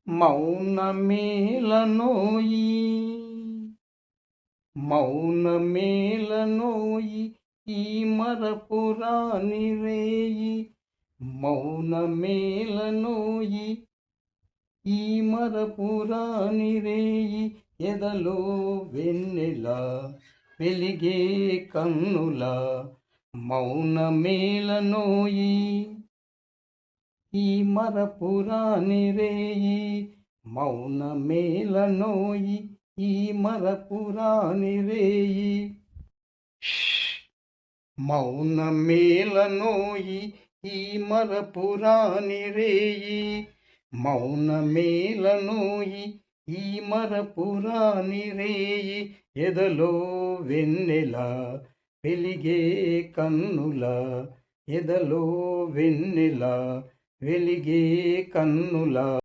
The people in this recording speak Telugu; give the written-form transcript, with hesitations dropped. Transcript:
మౌనమేలనోయి మౌనమేలనోయి ఈ మరపురాని రేయి మౌనమేలనోయి ఈ మరపురాని రేయి ఎదలో వెన్నెల వెలిగే కన్నుల మౌనమేలనోయి ఈ మరపురాని రేయి మౌనమేలనోయి ఈ మరపురాని రేయి మౌనమేలనోయి ఈ మరపురాని రేయి మౌనమేలనోయి ఈ మరపురాని రేయి ఎదలో వెన్నెల వెలిగే కన్నుల ఎదలో వెన్నెల వెలిగే కన్నుల